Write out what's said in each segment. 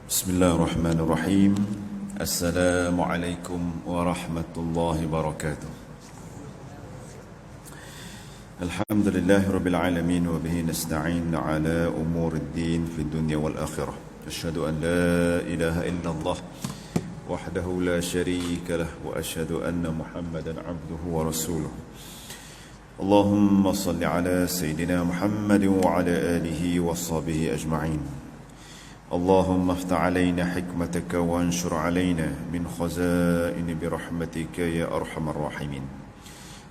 بسم الله الرحمن الرحيم. السلام عليكم ورحمة الله وبركاته. الحمد لله رب العالمين وبه نستعين على أمور الدين في الدنيا والآخرة. أشهد أن لا إله إلا الله وحده لا شريك له وأشهد أن محمدا عبده ورسوله. اللهم صل على سيدنا محمد وعلى آله وصحبه أجمعين. اللهم افتح علينا حكمتك وانشر علينا من خزائن برحمتك يا أرحم الراحمين.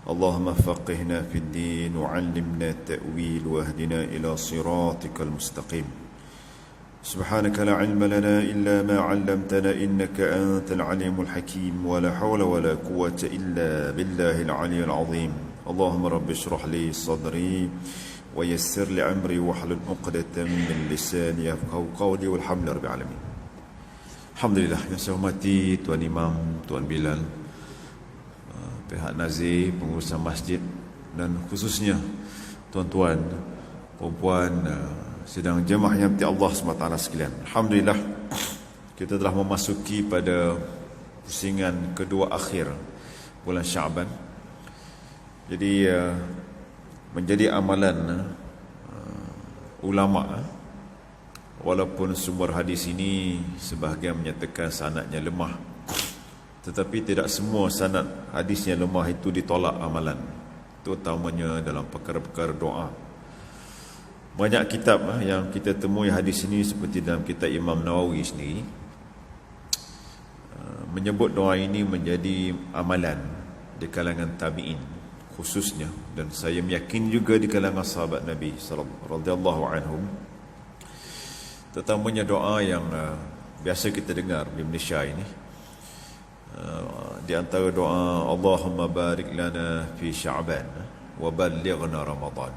اللهم فقهنا في الدين وعلمنا التأويل واهدنا إلى صراطك المستقيم. سبحانك لا علم لنا إلا ما علمتنا إنك أنت العليم الحكيم ولا حول ولا قوة إلا بالله العلي العظيم. اللهم رب اشرح لي صدري ويسر لي أمري واحلل عقدة من lisani yafqahu qawli walhamdulillahi rabbil alamin. Alhamdulillah, yang saya hormati Tuan Imam, Tuan Bilal, pihak Nazir, pengurusan masjid dan khususnya tuan-tuan, puan-puan, sidang jemaah yang dirahmati Allah SWT sekalian. Alhamdulillah, kita telah memasuki pada pusingan kedua akhir bulan Syaban. Jadi menjadi amalan ulama, walaupun sumber hadis ini sebahagian menyatakan sanadnya lemah, tetapi tidak semua sanad hadisnya lemah itu ditolak amalan, terutamanya dalam perkara-perkara doa. Banyak kitab yang kita temui hadis ini, seperti dalam kitab Imam Nawawi sendiri, menyebut doa ini menjadi amalan di kalangan tabi'in khususnya, dan saya meyakini juga di kalangan sahabat Nabi radhiyallahu anhum, terutamanya doa yang biasa kita dengar di Malaysia ini. Di antara doa, Allahumma barik lana fi Sya'ban wa ballighna Ramadan.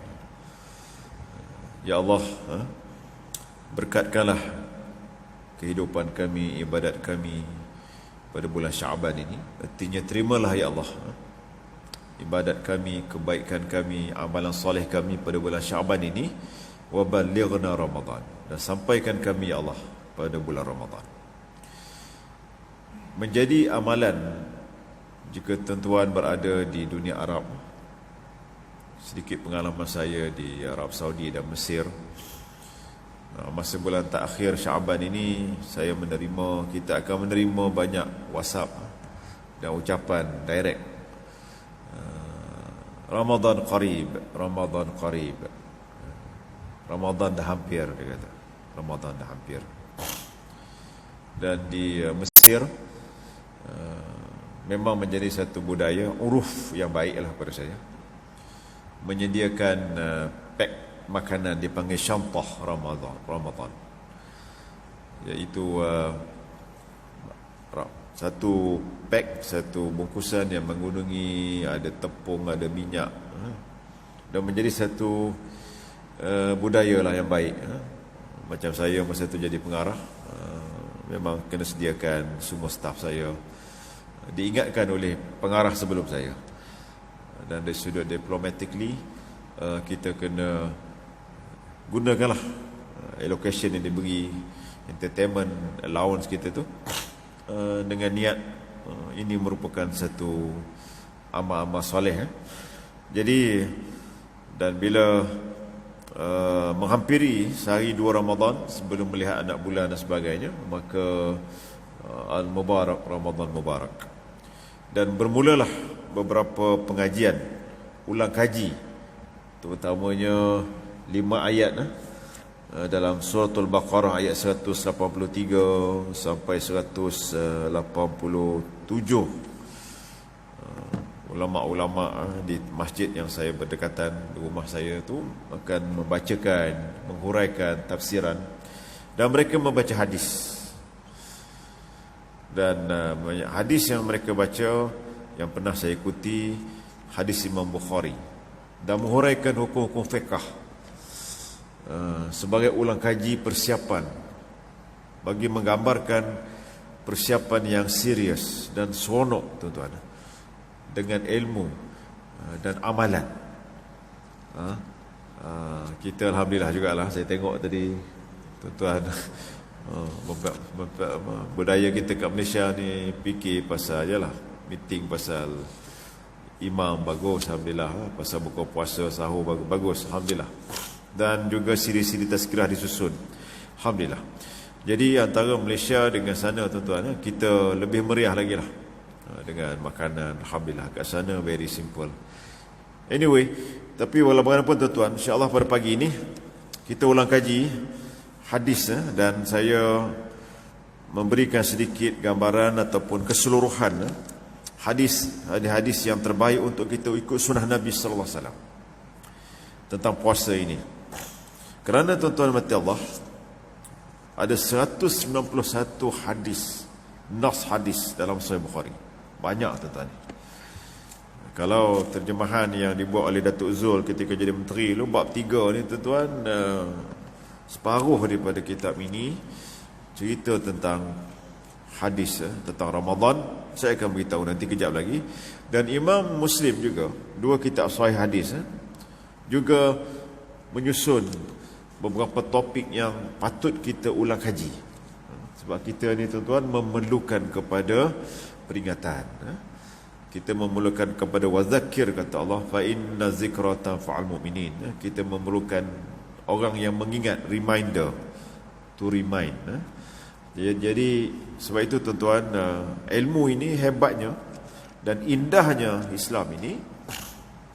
Ya Allah, berkatkanlah kehidupan kami, ibadat kami pada bulan Sya'ban ini. Artinya terimalah ya Allah ibadat kami, kebaikan kami, amalan soleh kami pada bulan Syaban ini. Wa ballighna Ramadan, dan sampaikan kami ya Allah pada bulan Ramadan. Menjadi amalan jika tuan-tuan berada di dunia Arab. Sedikit pengalaman saya di Arab Saudi dan Mesir. Masa bulan terakhir Syaban ini, kita akan menerima banyak WhatsApp dan ucapan direct, Ramadan qarib, Ramadan qarib, Ramadan dah hampir, dia kata, Ramadan dah hampir. Dan di Mesir memang menjadi satu budaya, uruf yang baiklah pada saya, menyediakan pack makanan dipanggil syantah Ramadan, iaitu satu pack, satu bungkusan yang mengandungi ada tepung, ada minyak, dan menjadi satu budaya lah yang baik. Macam saya masa itu jadi pengarah, memang kena sediakan semua staf saya, diingatkan oleh pengarah sebelum saya. Dan dari sudut diplomatically, kita kena gunakanlah allocation yang diberi, entertainment allowance kita tu, dengan niat ini merupakan satu amal-amal soleh. Jadi, dan bila menghampiri sehari dua Ramadan sebelum melihat anak bulan dan sebagainya, maka Al-Mubarak, Ramadan Mubarak. Dan bermulalah beberapa pengajian ulang kaji, terutamanya 5 ayat dalam suratul Baqarah ayat 183 sampai 187. Ulama-ulama di masjid yang saya berdekatan di rumah saya tu akan membacakan, menghuraikan tafsiran, dan mereka membaca hadis. Dan hadis yang mereka baca, yang pernah saya ikuti, hadis Imam Bukhari, dan menghuraikan hukum-hukum fiqh sebagai ulang kaji persiapan, bagi menggambarkan persiapan yang serius dan seronok, tuan-tuan, dengan ilmu dan amalan. Kita alhamdulillah jugalah, saya tengok tadi tuan-tuan Budaya kita kat Malaysia ni fikir pasal jelah meeting pasal imam bagus, alhamdulillah, pasal buka puasa sahur bagus, alhamdulillah, dan juga siri-siri tazkirah disusun, alhamdulillah. Jadi antara Malaysia dengan sana tuan-tuan, kita lebih meriah lagi lah dengan makanan, alhamdulillah. Kat sana very simple. Anyway, tapi walau bagaimanapun tuan-tuan, insya-Allah pada pagi ini kita ulang kaji hadis, dan saya memberikan sedikit gambaran ataupun keseluruhan hadis yang terbaik untuk kita ikut sunnah Nabi sallallahu alaihi wasallam tentang puasa ini. Kerana tuan-tuan mati Allah, ada 191 hadis, nas hadis dalam Sahih Bukhari. Banyak tuan-tuan. Kalau terjemahan yang dibuat oleh Datuk Zul ketika jadi menteri lu, bab 3 ni tuan-tuan, separuh daripada kitab ini cerita tentang hadis tentang Ramadan. Saya akan beritahu nanti kejap lagi. Dan Imam Muslim juga, 2 kitab sahih hadis juga menyusun beberapa topik yang patut kita ulang kaji. Sebab kita ni tuan-tuan memerlukan kepada peringatan. Kita memerlukan kepada wazakir, kata Allah, fa inna zikra tanfa'ul mu'minin. Kita memerlukan orang yang mengingat, reminder, to remind. Jadi sebab itu tuan-tuan, ilmu ini hebatnya dan indahnya Islam ini.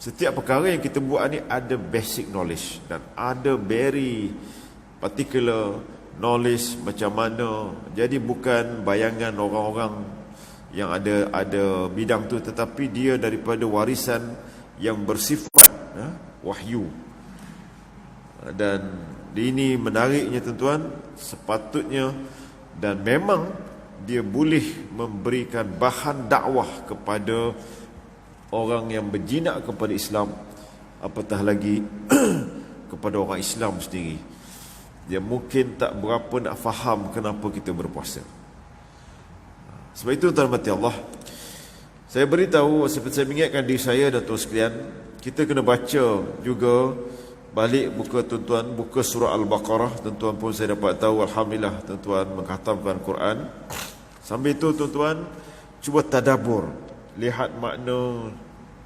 Setiap perkara yang kita buat ni ada basic knowledge dan ada very particular knowledge macam mana. Jadi bukan bayangan orang-orang yang ada bidang tu, tetapi dia daripada warisan yang bersifat wahyu. Dan ini menariknya tuan-tuan, sepatutnya dan memang dia boleh memberikan bahan dakwah kepada orang yang berjinak kepada Islam, apatah lagi kepada orang Islam sendiri. Dia mungkin tak berapa nak faham kenapa kita berpuasa. Sebab itu tuan mati Allah, saya beritahu, seperti saya mengingatkan diri saya dan tuan sekalian, kita kena baca juga balik buka surah Al-Baqarah. Tuan-tuan pun saya dapat tahu, alhamdulillah, tuan-tuan mengkhatamkan Quran. Sambil itu tuan-tuan cuba tadabbur, lihat makna,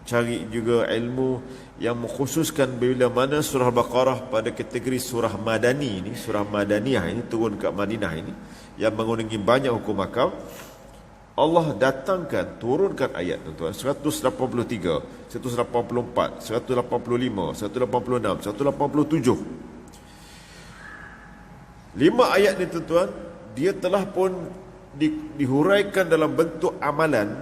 cari juga ilmu yang mengkhususkan bila mana surah Al-Baqarah pada kategori surah Madani ini, surah Madaniyah ini, turun kat Madinah ini, yang mengandungi banyak hukum akal. Allah datangkan, turunkan ayat tuan-tuan 183, 184, 185, 186, 187. 5 ayat ni tuan-tuan, dia telah pun dihuraikan dalam bentuk amalan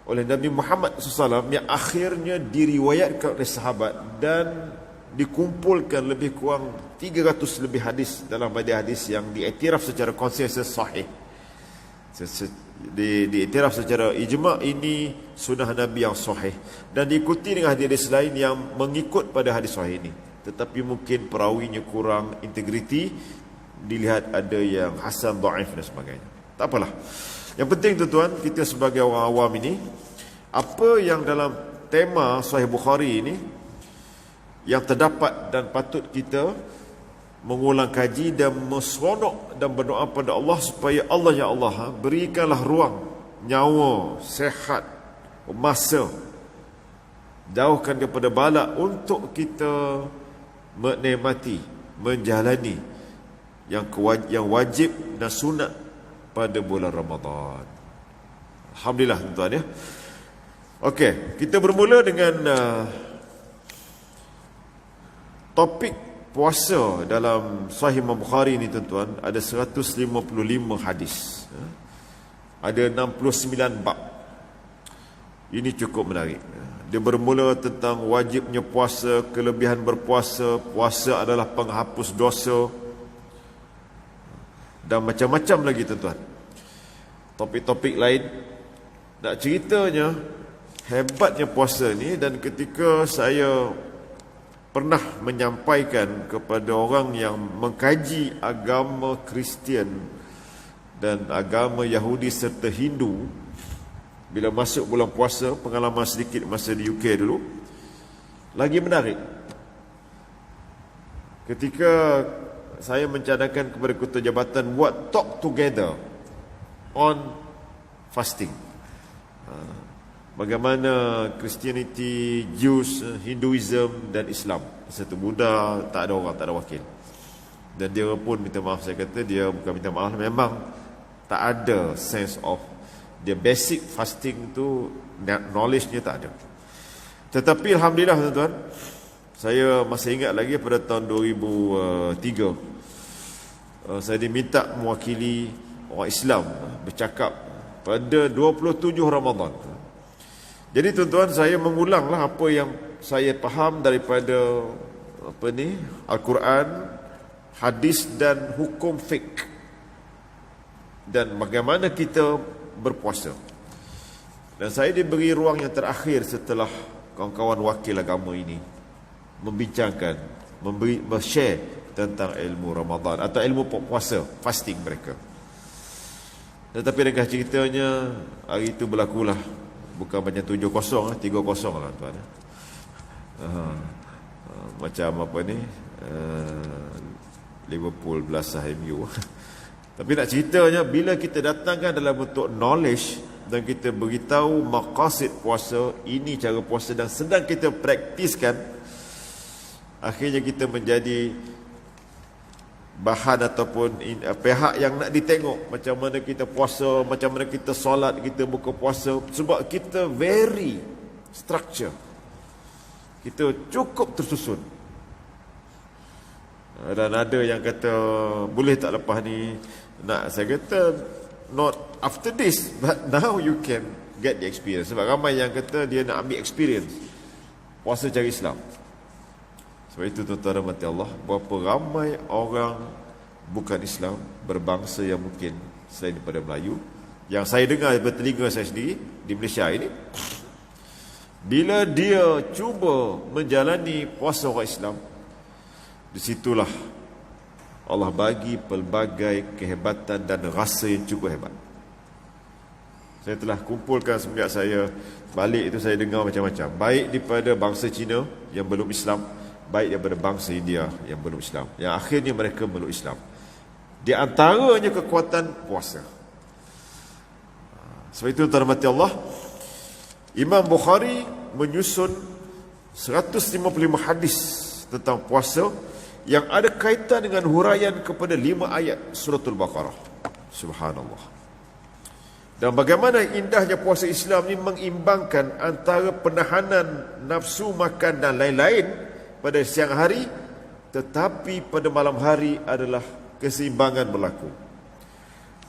oleh Nabi Muhammad SAW yang akhirnya diriwayatkan oleh sahabat dan dikumpulkan lebih kurang 300 lebih hadis dalam hadis yang diiktiraf secara konsensus sahih. Diiktiraf secara ijma' ini sunnah Nabi yang sahih, dan diikuti dengan hadis lain yang mengikut pada hadis sahih ini, tetapi mungkin perawinya kurang integriti, dilihat ada yang hasan, dhaif dan sebagainya. Tak apalah. Yang penting tuan-tuan, kita sebagai orang awam ini, apa yang dalam tema Sahih Bukhari ini yang terdapat dan patut kita mengulang kaji dan meseronok dan berdoa pada Allah supaya Allah, ya Allah, berikanlah ruang, nyawa, sehat, masa, jauhkan daripada bala untuk kita menikmati, menjalani yang wajib dan sunat pada bulan Ramadan. Alhamdulillah tuan-tuan ya. Okey, kita bermula dengan topik puasa dalam Sahih Imam Bukhari ni tuan-tuan. Ada 155 hadis, ada 69 bab. Ini cukup menarik. Dia bermula tentang wajibnya puasa, kelebihan berpuasa, puasa adalah penghapus dosa, dan macam-macam lagi tuan-tuan. Topik-topik lain. Nak ceritanya, hebatnya puasa ni, dan ketika saya pernah menyampaikan kepada orang yang mengkaji agama Kristian dan agama Yahudi serta Hindu, bila masuk bulan puasa, pengalaman sedikit masa di UK dulu, lagi menarik. Ketika saya mencadangkan kepada ketua jabatan buat talk together on fasting. Bagaimana Christianity, Jews, Hinduism dan Islam. Satu Buddha tak ada orang, tak ada wakil. Dan dia pun minta maaf, saya kata dia bukan minta maaf, memang tak ada sense of dia basic fasting tu, knowledge-nya tak ada. Tetapi alhamdulillah tuan-tuan, saya masih ingat lagi pada tahun 2003 saya diminta mewakili orang Islam bercakap pada 27 Ramadan. Jadi tuan-tuan, saya mengulanglah apa yang saya faham daripada Al-Quran, hadis dan hukum fiqh, dan bagaimana kita berpuasa. Dan saya diberi ruang yang terakhir setelah kawan-kawan wakil agama ini membincangkan, share tentang ilmu Ramadan atau ilmu puasa, fasting mereka. Tetapi dengan ceritanya, hari itu berlakulah bukan macam 7-0, 3-0 lah tuan. Macam Liverpool belasah MU. Tapi nak ceritanya, bila kita datangkan dalam bentuk knowledge dan kita beritahu maqasid puasa, ini cara puasa, dan sedang kita praktiskan, akhirnya kita menjadi bahan ataupun pihak yang nak ditengok macam mana kita puasa, macam mana kita solat, kita buka puasa. Sebab kita very structure, kita cukup tersusun. Dan ada yang kata boleh tak lepas ni nak, saya kata not after this, but now you can get the experience. Sebab ramai yang kata dia nak ambil experience puasa cara Islam. Sebab itu tuan-tuan rahmati Allah, berapa ramai orang bukan Islam, berbangsa yang mungkin selain daripada Melayu, yang saya dengar bertelinga saya sendiri di Malaysia ini, bila dia cuba menjalani puasa orang Islam, disitulah Allah bagi pelbagai kehebatan dan rasa yang cukup hebat. Saya telah kumpulkan semenjak saya balik itu, saya dengar macam-macam, baik daripada bangsa Cina yang belum Islam, baik daripada bangsa India yang belum Islam, yang akhirnya mereka meluk Islam. Di antaranya kekuatan puasa. Sebab itu terhormati Allah, Imam Bukhari menyusun 155 hadis tentang puasa yang ada kaitan dengan huraian kepada 5 ayat suratul Baqarah. Subhanallah. Dan bagaimana indahnya puasa Islam ini mengimbangkan antara penahanan nafsu makan dan lain-lain pada siang hari, tetapi pada malam hari adalah keseimbangan berlaku.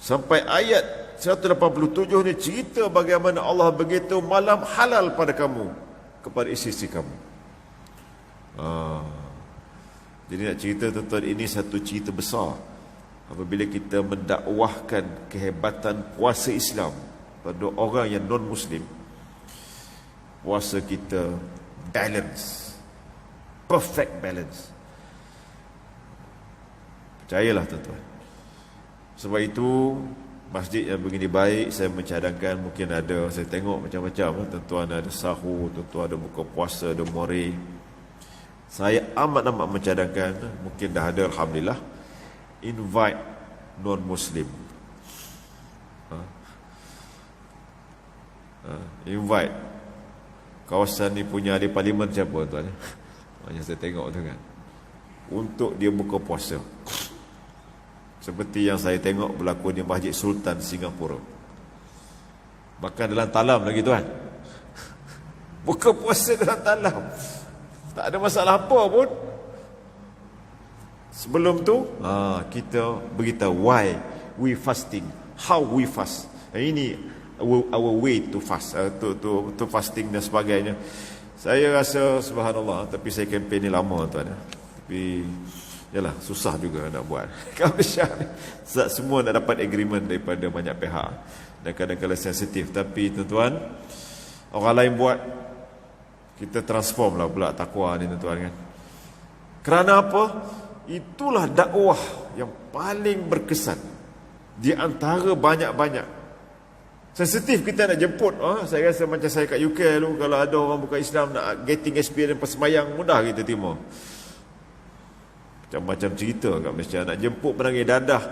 Sampai ayat 187 ni cerita bagaimana Allah begitu malam halal pada kamu, kepada isteri kamu. Jadi nak cerita tuan-tuan, ini satu cerita besar apabila kita mendakwahkan kehebatan puasa Islam pada orang yang non-Muslim. Puasa kita balance, perfect balance. Percayalah tuan-tuan. Sebab itu masjid yang begini baik, saya mencadangkan, mungkin ada, saya tengok macam-macam, tuan-tuan ada sahur, tuan-tuan ada buka puasa, ada more. Saya amat-amat mencadangkan, mungkin dah ada alhamdulillah, invite non-Muslim. Invite. Kawasan ni punya ahli parlimen siapa tuan? Macam saya tengok tu kan, untuk dia buka puasa, seperti yang saya tengok berlaku di Masjid Sultan Singapura. Bahkan dalam talam lagi tuan, buka puasa dalam talam, tak ada masalah apa pun. Sebelum tu kita beritahu why we fasting, how we fast. Ini our way to fast, to fasting dan sebagainya. Saya rasa subhanallah, tapi saya kempen ni lama tuan. Tapi yalah, susah juga nak buat. Kalau Malaysia ni semua nak dapat agreement daripada banyak pihak, dan kadang-kadang sensitif. Tapi tuan-tuan, orang lain buat, kita transform lah pula takwa ni tuan-tuan kan. Kerana apa? Itulah dakwah yang paling berkesan di antara banyak-banyak. Sensitif kita nak jemput. Saya rasa macam saya kat UK dulu, kalau ada orang bukan Islam nak getting experience persemayang, mudah kita terima. Macam-macam cerita kat Malaysia. Nak jemput penangis dadah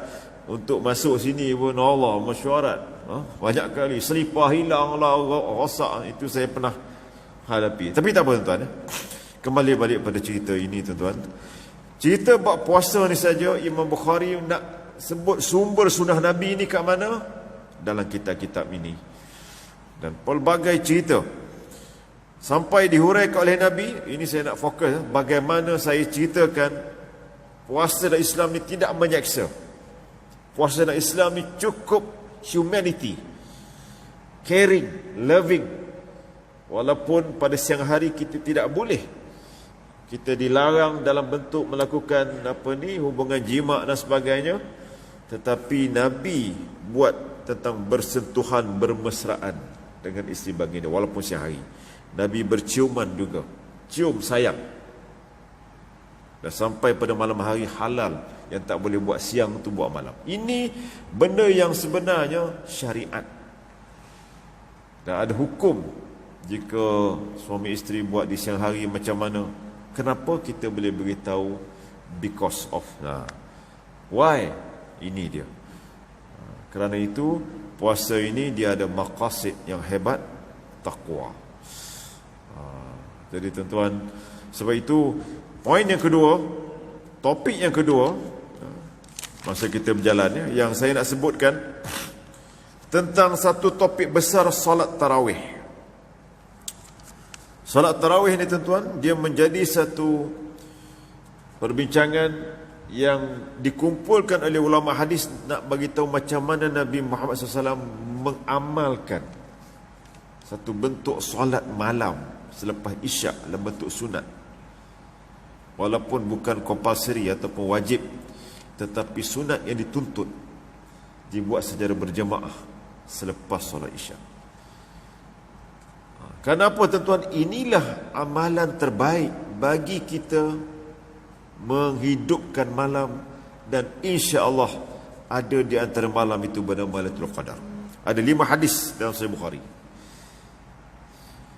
untuk masuk sini pun Allah mesyuarat. Banyak kali selipar hilang lah, rosak. Itu saya pernah hadapi. Tapi tak apa tuan-tuan. Kembali balik pada cerita ini tuan-tuan. Cerita bab puasa ni saja Imam Bukhari nak sebut sumber sunnah Nabi ni kat mana? Dalam kitab-kitab ini. Dan pelbagai cerita sampai dihuraikan oleh Nabi. Ini saya nak fokus bagaimana saya ceritakan puasa dalam Islam ni tidak menyeksa. Puasa dalam Islam ni cukup humanity, caring, loving. Walaupun pada siang hari kita tidak boleh, kita dilarang dalam bentuk melakukan hubungan jima' dan sebagainya, tetapi Nabi buat tentang bersentuhan, bermesraan dengan isteri baginda walaupun siang hari. Nabi berciuman juga, cium sayang. Dan sampai pada malam hari halal, yang tak boleh buat siang tu buat malam. Ini benda yang sebenarnya syariat. Dan ada hukum jika suami isteri buat di siang hari macam mana. Kenapa kita boleh beritahu? Because of. Why? Ini dia. Kerana itu puasa ini dia ada maqasid yang hebat, taqwa. Jadi tuan-tuan, sebab itu poin yang kedua, topik yang kedua, masa kita berjalan yang saya nak sebutkan tentang satu topik besar, solat tarawih. Solat tarawih ni tuan-tuan, dia menjadi satu perbincangan yang dikumpulkan oleh ulama hadis nak bagi tahu macam mana Nabi Muhammad SAW mengamalkan satu bentuk solat malam selepas isyak dalam bentuk sunat. Walaupun bukan compulsory ataupun wajib, tetapi sunat yang dituntut dibuat secara berjemaah selepas solat isyak. Kenapa tuan-tuan? Inilah amalan terbaik bagi kita menghidupkan malam, dan insya-Allah ada di antara malam itu bernama Lailatul Qadar. Ada 5 hadis dalam Sahih Bukhari.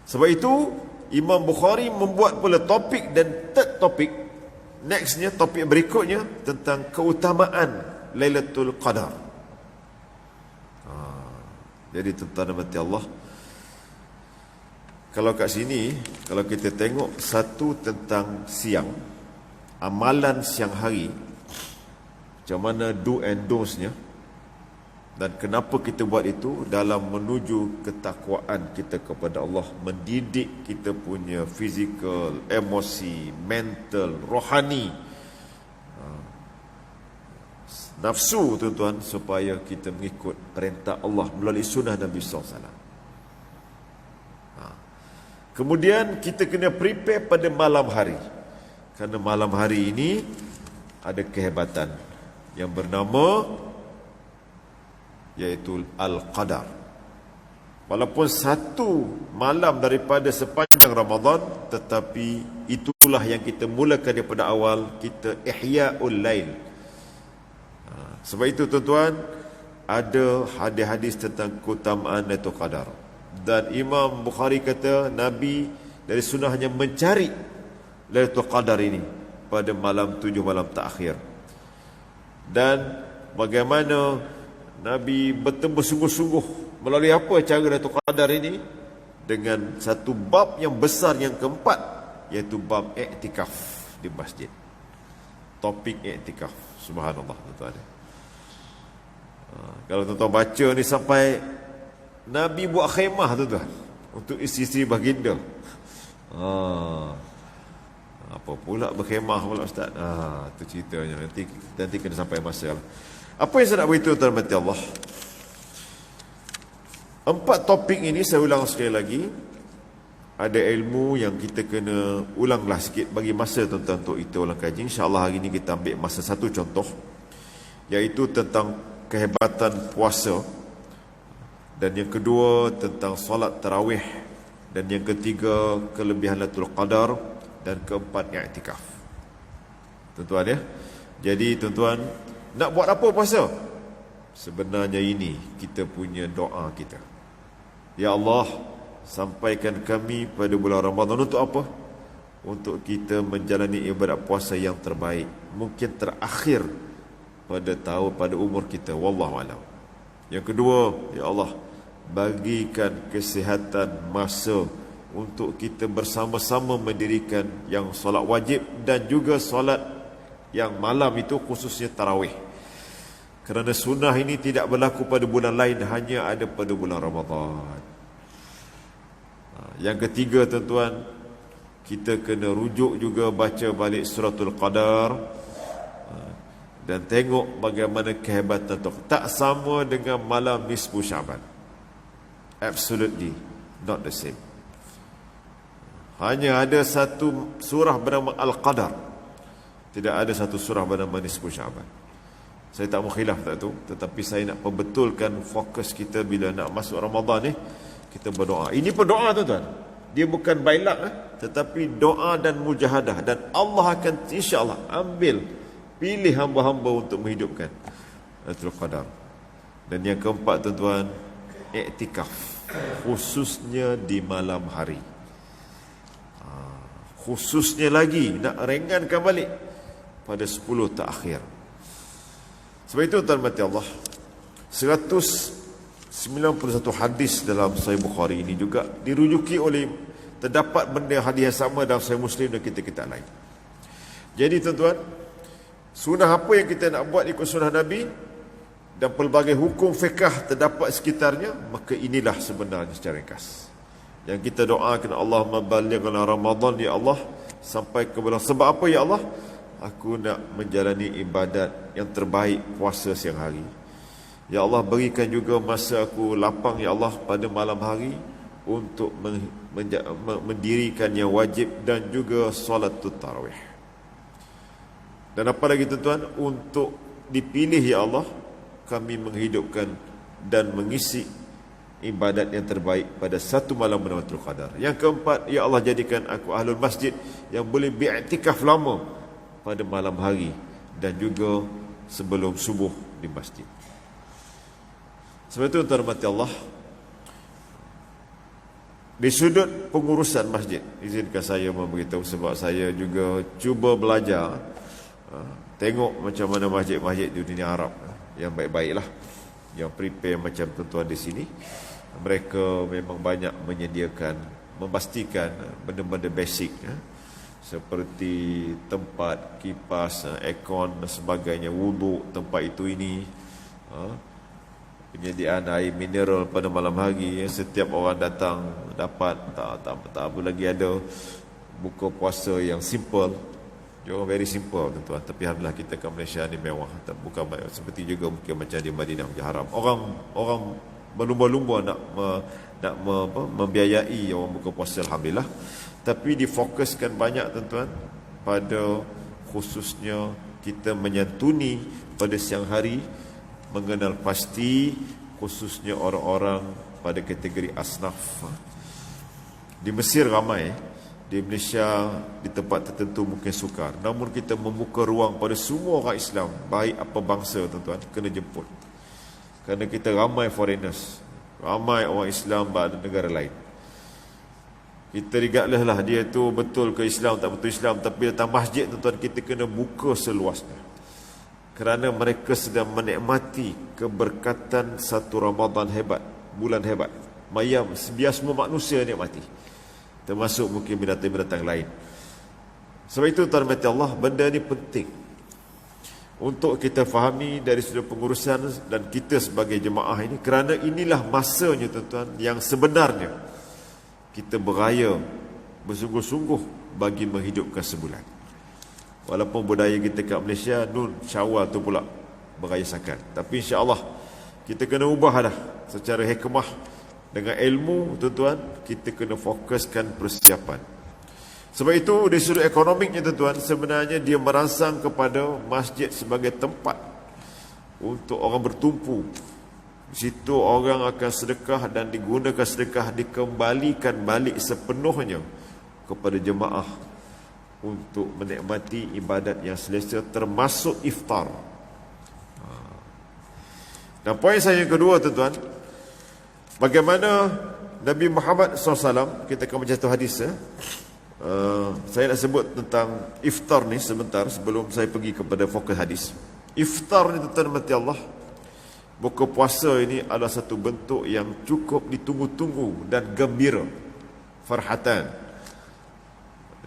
Sebab itu Imam Bukhari membuat pula topik, dan third topik, nextnya, topik berikutnya tentang keutamaan Lailatul Qadar. Jadi tuan-tuan dan Allah, kalau kat sini, kalau kita tengok satu tentang siang, amalan siang hari, macam mana do and don'ts-nya, dan kenapa kita buat itu dalam menuju ketakwaan kita kepada Allah, mendidik kita punya fizikal, emosi, mental, rohani, nafsu tuan-tuan, supaya kita mengikut perintah Allah melalui sunnah Nabi SAW. Kemudian kita kena prepare pada malam hari, kerana malam hari ini ada kehebatan yang bernama iaitu Al-Qadar. Walaupun satu malam daripada sepanjang Ramadan, tetapi itulah yang kita mulakan daripada awal, kita Ihya'ul Lail. Sebab itu tuan-tuan, ada hadis-hadis tentang keutamaan Lailatul Qadar. Dan Imam Bukhari kata Nabi dari sunnahnya mencari Lailatul Qadar ini pada malam 7 malam terakhir. Dan bagaimana Nabi bertemu sungguh-sungguh melalui apa cara Lailatul Qadar ini? Dengan satu bab yang besar yang keempat, iaitu bab iktikaf di masjid. Topik iktikaf. Subhanallah tuan-tuan. Kalau tuan-tuan baca ni sampai Nabi buat khemah tuan-tuan untuk isteri-isteri baginda. Apa pula berkhemah pula ustaz? Itu ceritanya. Nanti kena sampai masa lah. Apa yang saya nak beritahu tuan-tuan Allah? 4 topik ini saya ulang sekali lagi. Ada ilmu yang kita kena ulanglah sikit, bagi masa tuan-tuan untuk kita ulang kaji. InsyaAllah hari ini kita ambil masa satu contoh, iaitu tentang kehebatan puasa. Dan yang kedua tentang solat tarawih. Dan yang ketiga kelebihan Lailatul Qadar. Dan keempat i'tikaf. Tuan-tuan ya. Jadi tuan-tuan, nak buat apa puasa? Sebenarnya ini kita punya doa kita. Ya Allah, sampaikan kami pada bulan Ramadan untuk apa? untuk kita menjalani ibadat puasa yang terbaik, mungkin terakhir pada umur kita, wallahu alam. Yang kedua, ya Allah, bagikan kesihatan masa untuk kita bersama-sama mendirikan yang solat wajib dan juga solat yang malam itu, khususnya tarawih. Kerana sunnah ini tidak berlaku pada bulan lain, hanya ada pada bulan Ramadan. Yang ketiga tuan-tuan, kita kena rujuk juga baca balik suratul Qadar dan tengok bagaimana kehebatan tu. Tak sama dengan malam nisfu Syaban. Absolutely not the same. Hanya ada satu surah bernama Al-Qadar, tidak ada satu surah bernama nisfu Syaban. Saya tak mau khilaf tak tu, tetapi saya nak perbetulkan fokus kita bila nak masuk Ramadan ni, kita berdoa. Ini berdoa tuan-tuan. Dia bukan bailak, tetapi doa dan mujahadah, dan Allah akan insya-Allah pilih hamba-hamba untuk menghidupkan Lailatul Qadar. Dan yang keempat tuan-tuan, iktikaf, khususnya di malam hari. Khususnya lagi nak ringankan balik pada 10 terakhir. Sebab itu tuan mati Allah, 191 hadis dalam Sahih Bukhari ini juga dirujuki oleh, terdapat benda hadis yang sama dalam Sahih Muslim dan kitab-kitab lain. Jadi tuan-tuan, sunnah apa yang kita nak buat ikut sunnah Nabi dan pelbagai hukum fiqh terdapat sekitarnya, maka inilah sebenarnya secara ringkas yang kita doakan. Allahumma ballighna Ramadan, ya Allah, sampai ke bulan. Sebab apa ya Allah? Aku nak menjalani ibadat yang terbaik, puasa siang hari. Ya Allah, berikan juga masa aku lapang ya Allah pada malam hari untuk mendirikan yang wajib dan juga solatul tarawih. Dan apa lagi tuan-tuan, untuk dipilih ya Allah, kami menghidupkan dan mengisi ibadat yang terbaik pada satu malam Lailatul Qadar. Yang keempat, ya Allah, jadikan aku ahlul masjid yang boleh beriktikaf lama pada malam hari dan juga sebelum subuh di masjid. Sebab itu tuan-tuan mati Allah, di sudut pengurusan masjid, izinkan saya memberitahu, sebab saya juga cuba belajar, tengok macam mana masjid-masjid di dunia Arab yang baik-baiklah, yang prepare macam tuan-tuan di sini. Mereka memang banyak menyediakan, memastikan benda-benda basic, seperti tempat, kipas, aircon dan sebagainya, wuduk tempat itu ini, penyediaan air mineral pada malam hari, setiap orang datang dapat, tak apa lagi, ada buka puasa yang simple. Dia orang very simple tuan-tuan, tapi alhamdulillah kita kat Malaysia ni mewah, bukan seperti juga mungkin macam di Madinah Masjid Haram. Orang berlumba-lumba nak membiayai orang buka puasa, alhamdulillah. Tapi difokuskan banyak tuan-tuan pada khususnya kita menyantuni pada siang hari, mengenal pasti khususnya orang-orang pada kategori asnaf. Di Mesir ramai, di Malaysia di tempat tertentu mungkin sukar, namun kita membuka ruang pada semua orang Islam, baik apa bangsa tuan-tuan, kena jemput. Kerana kita ramai foreigners, ramai orang Islam pada negara lain. Kita regardless lah dia tu betul ke Islam, tak betul Islam, tapi datang masjid tuan-tuan, kita kena buka seluasnya. Kerana mereka sedang menikmati keberkatan satu Ramadan hebat, bulan hebat. Mayam, biar semua manusia nikmati, termasuk mungkin binatang-binatang lain. Sebab itu tuan mati Allah, benda ni penting untuk kita fahami dari sudut pengurusan dan kita sebagai jemaah ini. Kerana inilah masanya tuan-tuan yang sebenarnya kita beraya bersungguh-sungguh bagi menghidupkan sebulan. Walaupun budaya kita kat Malaysia Nun Syawal tu pula berayasakan, tapi insya-Allah kita kena ubah dah secara hikmah dengan ilmu tuan-tuan. Kita kena fokuskan persiapan. Sebab itu dari sudut ekonomiknya tuan-tuan, sebenarnya dia merangsang kepada masjid sebagai tempat untuk orang bertumpu. Di situ orang akan sedekah dan digunakan sedekah dikembalikan balik sepenuhnya kepada jemaah untuk menikmati ibadat yang selesa, termasuk iftar. Dan poin saya yang kedua tuan-tuan, bagaimana Nabi Muhammad SAW, kita akan baca satu hadis, Saya nak sebut tentang iftar ni sebentar sebelum saya pergi kepada fokus hadis. Iftar ni tuan-tuan mati Allah, buka puasa ini adalah satu bentuk yang cukup ditunggu-tunggu dan gembira. Farhatan.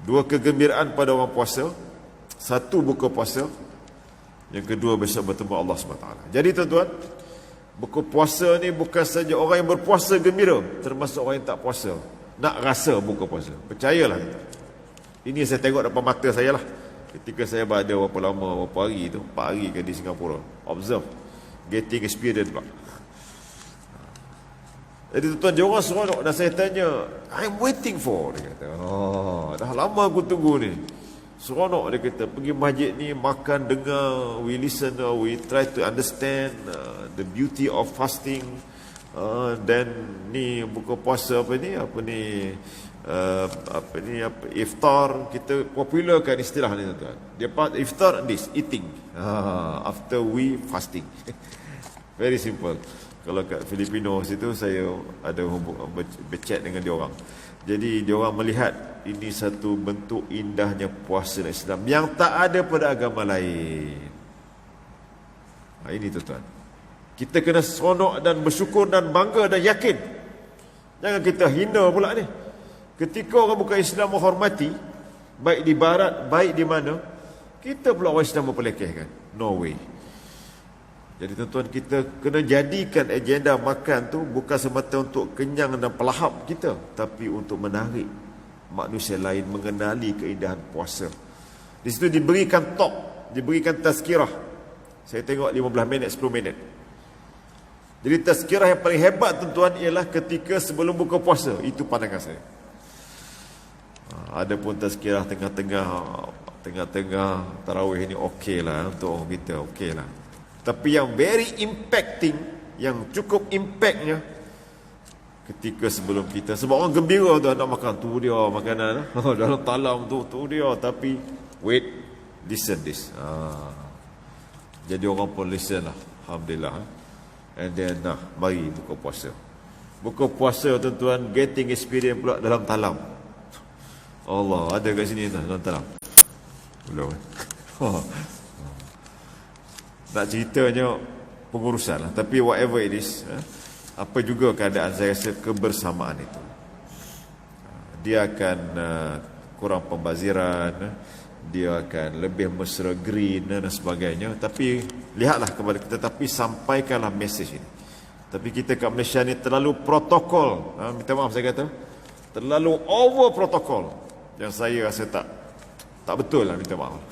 Dua kegembiraan pada orang puasa. Satu, buka puasa. Yang kedua, besok bertemu Allah SWT. Jadi tuan-tuan, buka puasa ni bukan saja orang yang berpuasa gembira, termasuk orang yang tak puasa nak rasa buka puasa. Percayalah. Ini saya tengok depan mata saya lah. Ketika saya berada berapa lama, berapa hari tu, 4 hari ke di Singapura. Observe. Getting experience pula. Jadi tuan-tuan, dia orang seronok. Dan saya tanya, I'm waiting for. Dia kata, dah lama aku tunggu ni. Seronok dia kata. Pergi masjid ni, makan, dengar. We listen, we try to understand the beauty of fasting. Dan ni buka puasa iftar. Kita popularkan istilah ni tuan-tuan. Dia iftar this, eating. After we fasting. Very simple. Kalau kat Filipino situ saya ada berchat dengan dia orang. Jadi dia orang melihat ini satu bentuk indahnya puasa Islam yang tak ada pada agama lain. Ini tuan-tuan. Kita kena seronok dan bersyukur dan bangga dan yakin. Jangan kita hina pula ni. Ketika orang bukan Islam menghormati, baik di barat, baik di mana, kita pula orang Islam memperlekehkan. No way. Jadi tuan-tuan, kita kena jadikan agenda makan tu bukan semata untuk kenyang dan pelahap kita, tapi untuk menarik manusia lain mengenali keindahan puasa. Di situ diberikan talk, diberikan tazkirah. Saya tengok 15 minit, 10 minit. Jadi tazkirah yang paling hebat tuan-tuan ialah ketika sebelum buka puasa. Itu pandangan saya. Ada pun tazkirah tengah-tengah tarawih ni okey lah untuk orang kita, okey lah. Tapi yang very impacting, yang cukup impactnya ketika sebelum kita. Sebab orang gembira tu nak makan, tu dia makanan dalam talam tu dia. Tapi wait, listen this. Jadi orang pun listen lah. Alhamdulillah. And then mari buka puasa. Buka puasa tuan-tuan, getting experience pula dalam talam. Allah, ada kat sini dalam talam. Belum. Nak ceritanya pengurusan lah. Tapi whatever it is, apa juga keadaan, saya rasa kebersamaan itu, dia akan kurang pembaziran, dia akan lebih mesra green dan sebagainya. Tapi lihatlah kepada kita, tapi sampaikanlah mesej ini. Tapi kita kat Malaysia ni terlalu protokol, minta maaf saya kata, terlalu over protokol, yang saya rasa tak betul lah. Minta maaf,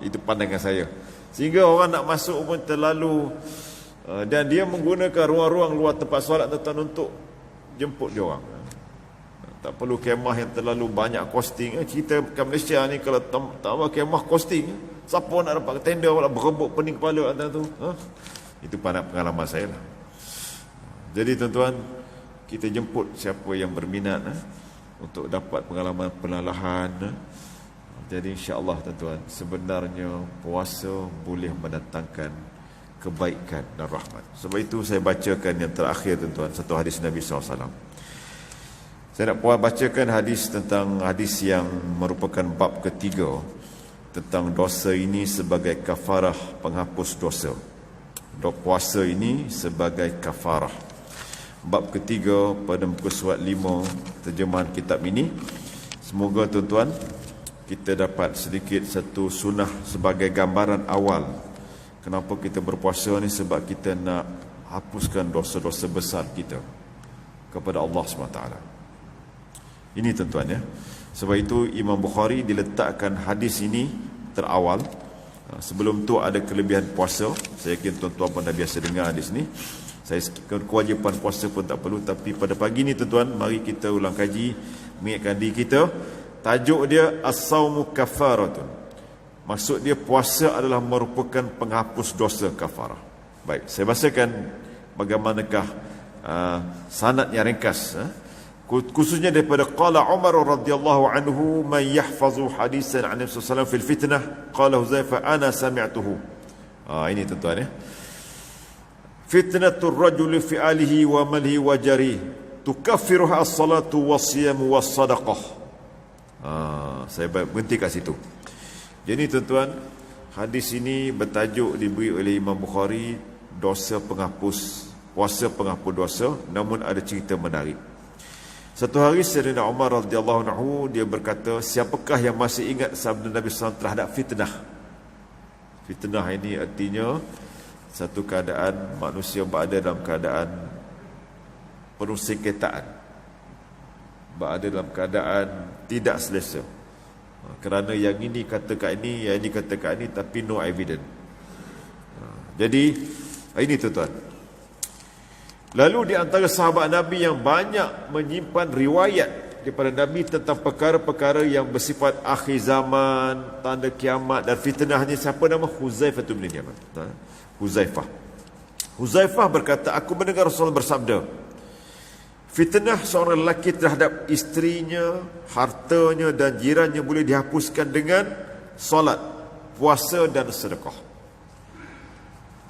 itu pandangan saya. Sehingga orang nak masuk pun terlalu dan dia menggunakan ruang-ruang luar tempat solat tuan-tuan untuk jemput dia orang. Tak perlu kemah yang terlalu banyak costing. Kita kat Malaysia ni kalau tambah kemah costing, siapa nak dapat tender pula berebut pening kepala antara tu. Itu pengalaman saya lah. Jadi tuan-tuan, kita jemput siapa yang berminat untuk dapat pengalaman penalahan. Jadi insya-Allah tuan-tuan, sebenarnya puasa boleh mendatangkan kebaikan dan rahmat. Sebab itu saya bacakan yang terakhir tuan-tuan, satu hadis Nabi SAW. Saya nak bacakan hadis tentang hadis yang merupakan bab ketiga tentang dosa ini sebagai kafarah, penghapus dosa. Puasa ini sebagai kafarah. Bab ketiga pada muka surat 5 terjemahan kitab ini. Semoga tuan-tuan kita dapat sedikit satu sunnah sebagai gambaran awal kenapa kita berpuasa ni, sebab kita nak hapuskan dosa-dosa besar kita kepada Allah SWT. Ini tuan-tuan ya. Sebab itu Imam Bukhari diletakkan hadis ini terawal. Sebelum tu ada kelebihan puasa. Saya yakin tuan-tuan pun dah biasa dengar hadis ni. Saya kewajipan puasa pun tak perlu. Tapi pada pagi ni tuan-tuan, mari kita ulang kaji, mengingatkan diri kita. Tajuk dia as-saumu kafaratun. Maksud dia puasa adalah merupakan penghapus dosa kafarah. Baik, saya bacakan bagaimanakah sanad yang ringkas. Khususnya daripada qala Umar radhiyallahu anhu, man yahfazu hadisan an Nabi sallallahu alaihi wasallam fil fitnah, qala Huzaifah ana sami'tuhu. Ini tuan-tuan ya. Fitnatur rajuli fi alihi wa malihi wa jari tukaffiruha as-salatu was-siyamu was-sadaqah. Saya berhenti kat situ. Jadi tuan-tuan, hadis ini bertajuk diberi oleh Imam Bukhari, dosa penghapus, puasa penghapus dosa, namun ada cerita menarik. Satu hari Sayyidina Umar radhiyallahu anhu, dia berkata, siapakah yang masih ingat sabda Nabi SAW terhadap fitnah? Fitnah ini artinya satu keadaan manusia berada dalam keadaan penuh sengketaan, berada dalam keadaan tidak selesa, kerana yang ini katakan ini, yang ini katakan ini, tapi no evidence. Jadi ini tuan-tuan. Lalu di antara sahabat Nabi yang banyak menyimpan riwayat daripada Nabi tentang perkara-perkara yang bersifat akhir zaman, tanda kiamat dan fitnahnya, siapa nama? Huzaifah bin Yaman. Huzaifah berkata, aku mendengar Rasulullah bersabda, fitnah seorang lelaki terhadap isterinya, hartanya dan jirannya boleh dihapuskan dengan solat, puasa dan sedekah.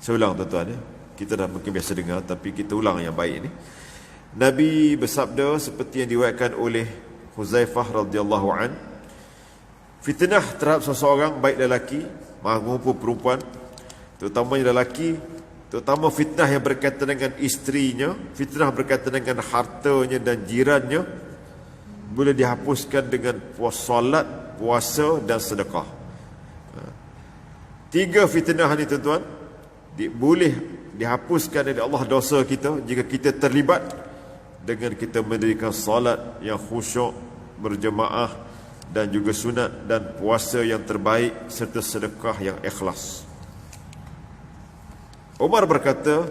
Saya ulang tuan-tuan ya. Kita dah mungkin biasa dengar, tapi kita ulang yang baik ni. Nabi bersabda seperti yang diriwayatkan oleh Huzaifah radhiyallahu an, fitnah terhadap seseorang, baik lelaki maupun perempuan, terutamanya lelaki, terutama fitnah yang berkaitan dengan isterinya, fitnah berkaitan dengan hartanya dan jirannya, boleh dihapuskan dengan solat, puasa dan sedekah. Tiga fitnah ni tuan-tuan boleh dihapuskan oleh Allah dosa kita jika kita terlibat dengan kita mendirikan salat yang khusyuk, berjemaah dan juga sunat, dan puasa yang terbaik serta sedekah yang ikhlas. Umar berkata,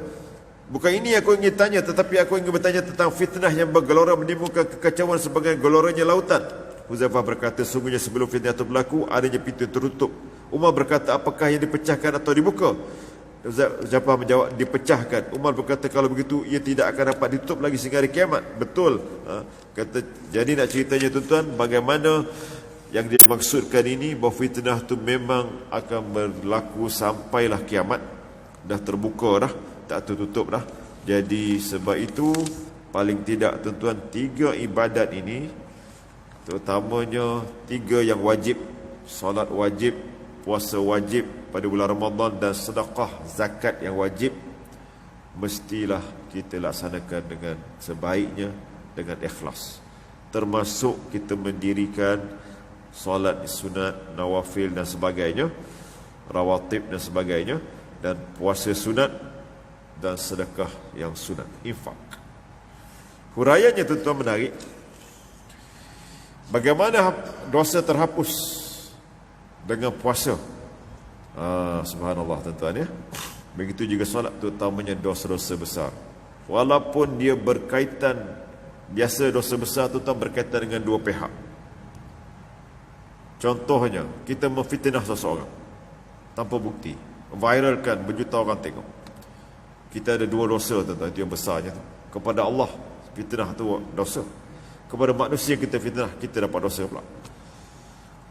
bukan ini aku ingin tanya, tetapi aku ingin bertanya tentang fitnah yang bergelora menimbulkan kekacauan sebagai geloranya lautan. Huzaifah berkata, sungguhnya sebelum fitnah itu berlaku, adanya pintu tertutup. Umar berkata, apakah yang dipecahkan atau dibuka? Huzaifah menjawab, dipecahkan. Umar berkata, kalau begitu ia tidak akan dapat ditutup lagi sehingga hari kiamat. Betul. Kata, jadi nak ceritanya tuan-tuan, bagaimana yang dimaksudkan ini, bahawa fitnah itu memang akan berlaku sampailah kiamat. Dah terbuka dah, tak tertutup dah. Jadi sebab itu, paling tidak tuan-tuan, tiga ibadat ini, terutamanya tiga yang wajib, solat wajib, puasa wajib pada bulan Ramadan dan sedekah zakat yang wajib, mestilah kita laksanakan dengan sebaiknya, dengan ikhlas. Termasuk kita mendirikan solat sunat, nawafil dan sebagainya, rawatib dan sebagainya, dan puasa sunat dan sedekah yang sunat, infak. Huraiannya tuan-tuan menarik. Bagaimana dosa terhapus dengan puasa? Subhanallah tuan-tuan ya. Begitu juga solat, terutamanya dosa-dosa besar. Walaupun dia berkaitan, biasa dosa besar tuan-tuan berkaitan dengan dua pihak. Contohnya, kita memfitnah seseorang tanpa bukti, viralkan, berjuta orang tengok. Kita ada dua dosa tuan-tuan, itu yang besarnya tu. Kepada Allah, fitnah tu dosa. Kepada manusia kita fitnah, kita dapat dosa pula.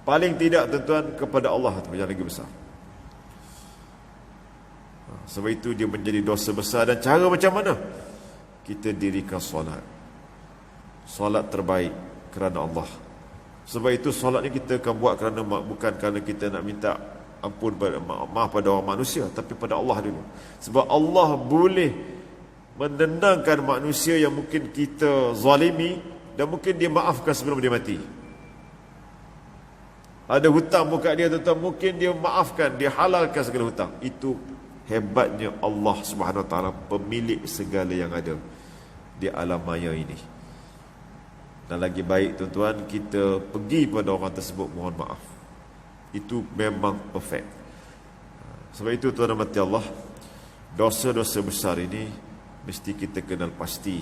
Paling tidak tuan-tuan, kepada Allah tu yang lagi besar. Sebab itu dia menjadi dosa besar. Dan cara macam mana? Kita dirikan solat. Solat terbaik kerana Allah. Sebab itu solat ni kita akan buat kerana, bukan kerana kita nak minta ampun, maaf pada orang manusia, tapi pada Allah dulu. Sebab Allah boleh menenangkan manusia yang mungkin kita zalimi, dan mungkin dia maafkan sebelum dia mati. Ada hutang muka dia tuan-tuan, mungkin dia maafkan, dia halalkan segala hutang. Itu hebatnya Allah Subhanahu Wa Taala, pemilik segala yang ada di alam maya ini. Dan lagi baik tuan-tuan, kita pergi pada orang tersebut mohon maaf. Itu memang perfect. Sebab itu tuan dan mati Allah, dosa-dosa besar ini mesti kita kenal pasti.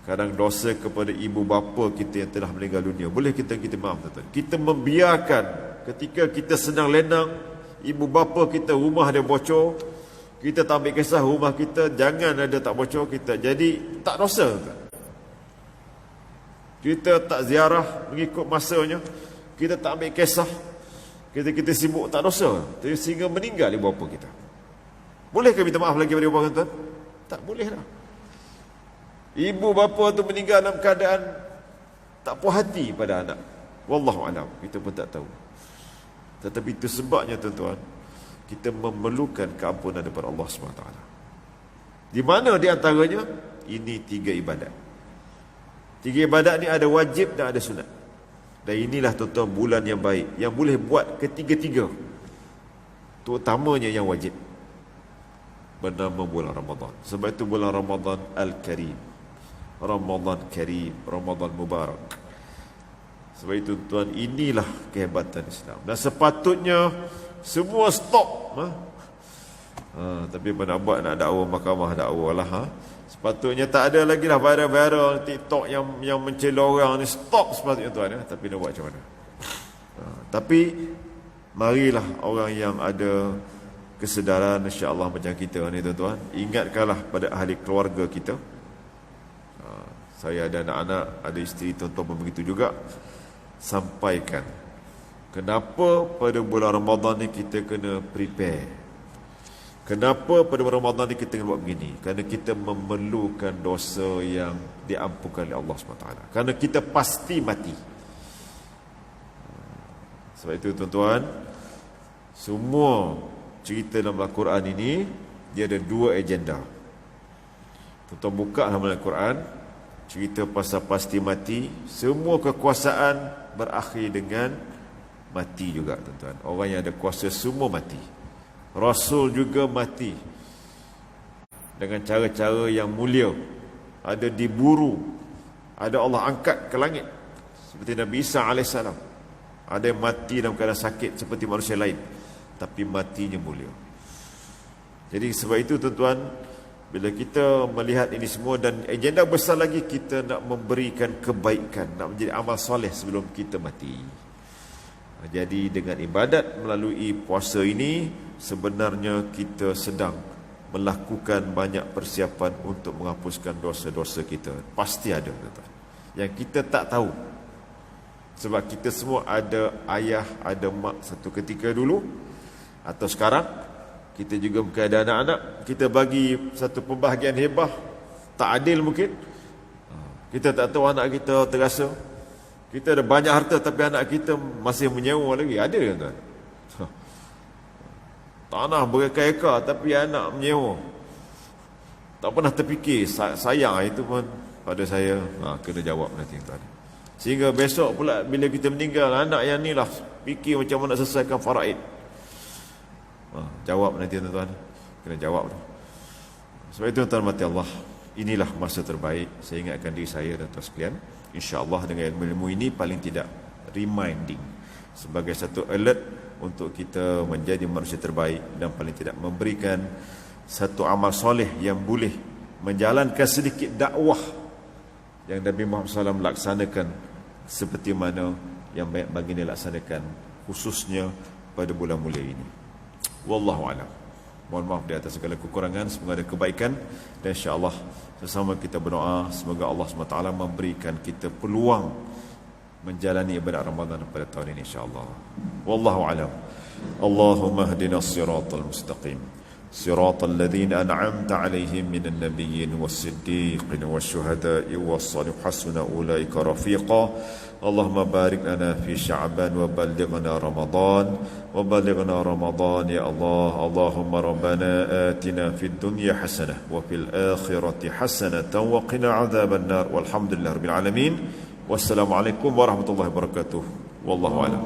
Kadang dosa kepada ibu bapa kita yang telah meninggal dunia, boleh kita maaf tuan-tuan. Kita membiarkan ketika kita senang lenang, ibu bapa kita rumah dia bocor, kita tak ambil kisah rumah kita, jangan ada tak bocor kita. Jadi tak dosa tuan. Kita tak ziarah mengikut masanya, kita tak ambil kisah, kita sibuk, tak dosa. Sehingga meninggal ibu bapa kita. Bolehkah minta maaf lagi pada ibu bapa tuan? Tak boleh dah. Ibu bapa tu meninggal dalam keadaan tak puas hati pada anak. Wallahu alam, kita pun tak tahu. Tetapi itu sebabnya tuan-tuan, kita memerlukan keampunan daripada Allah SWT. Di mana di antaranya? Ini 3 ibadat. 3 ibadat ni ada wajib dan ada sunat. Dan inilah tuan-tuan bulan yang baik, yang boleh buat ketiga-tiga, terutamanya yang wajib, bernama bulan Ramadan. Sebab itu bulan Ramadan Al-Karim, Ramadan Karim, Ramadan Mubarak. Sebab itu tuan, inilah kehebatan Islam. Dan sepatutnya semua stop. Tapi apa nak buat, nak dakwa mahkamah dakwa lah. Sepatutnya tak ada lagi lah viral-viral TikTok yang mencela orang ni. Stop sepatutnya tuan. Tapi nak buat macam mana? Tapi marilah orang yang ada kesedaran, insya-Allah macam kita ni tuan-tuan, ingatkanlah pada ahli keluarga kita. Saya ada anak-anak, ada isteri, tuan-tuan pun begitu juga. Sampaikan kenapa pada bulan Ramadan ni kita kena prepare, kenapa pada bulan Ramadan ni kita kena buat begini. Kerana kita memerlukan dosa yang diampunkan oleh Allah SWT, kerana kita pasti mati. Sebab itu tuan-tuan, semua cerita dalam Al-Quran ini dia ada 2 agenda. Tuan-tuan buka dalam Al-Quran, cerita pasal pasti mati. Semua kekuasaan berakhir dengan mati juga tuan-tuan. Orang yang ada kuasa semua mati. Rasul juga mati dengan cara-cara yang mulia. Ada diburu, ada Allah angkat ke langit, seperti Nabi Isa AS. Ada yang mati dalam keadaan sakit seperti manusia lain, tapi matinya mulia. Jadi sebab itu tuan-tuan, bila kita melihat ini semua, dan agenda besar lagi, kita nak memberikan kebaikan, nak menjadi amal soleh sebelum kita mati. Jadi dengan ibadat melalui puasa ini, sebenarnya kita sedang melakukan banyak persiapan untuk menghapuskan dosa-dosa kita. Pasti ada tuan-tuan yang kita tak tahu. Sebab kita semua ada ayah, ada mak satu ketika dulu, atau sekarang. Kita juga mungkin ada anak-anak, kita bagi satu pembahagian hebah, tak adil mungkin. Kita tak tahu anak kita terasa. Kita ada banyak harta tapi anak kita masih menyewa lagi. Ada kan? Tanah bereka-eka tapi anak menyewa. Tak pernah terfikir, sayang itu pun pada saya. Kena jawab nanti tuan. Sehingga besok pula bila kita meninggal, anak yang ni lah fikir macam mana nak selesaikan faraid. Jawab nanti tuan-tuan, kena jawab. Sebab itu tuan-tuan mati Allah, inilah masa terbaik. Saya ingatkan diri saya dan tuan sekalian, insya-Allah dengan ilmu ini paling tidak reminding, sebagai satu alert untuk kita menjadi manusia terbaik, dan paling tidak memberikan satu amal soleh yang boleh menjalankan sedikit dakwah yang Nabi Muhammad SAW melaksanakan, seperti mana yang banyak baginda laksanakan, khususnya pada bulan mulia ini. Wallahu a'lam. Mohon maaf di atas segala kekurangan, semoga ada kebaikan, dan insya-Allah sesama kita berdoa semoga Allah SWT memberikan kita peluang menjalani ibadat Ramadan pada tahun ini insya-Allah. Wallahu a'lam. Allahumma hdina as-siratal mustaqim, siratal ladzina an'amta 'alaihim minan nabiyyin was-siddiqin wasyuhada'i was-shalihin hasuna ulaika rafiqa. Allahumma barik lana fi Sya'ban wa ballighna Ramadan wa ballighna Ramadan ya Allah. Allahumma rabbana atina fid dunya hasanah wa fil akhirati hasanatan wa qina 'adzaban nar. Walhamdulillahirabbil alamin. Wassalamualaikum warahmatullahi wabarakatuh. Wallahu a'lam.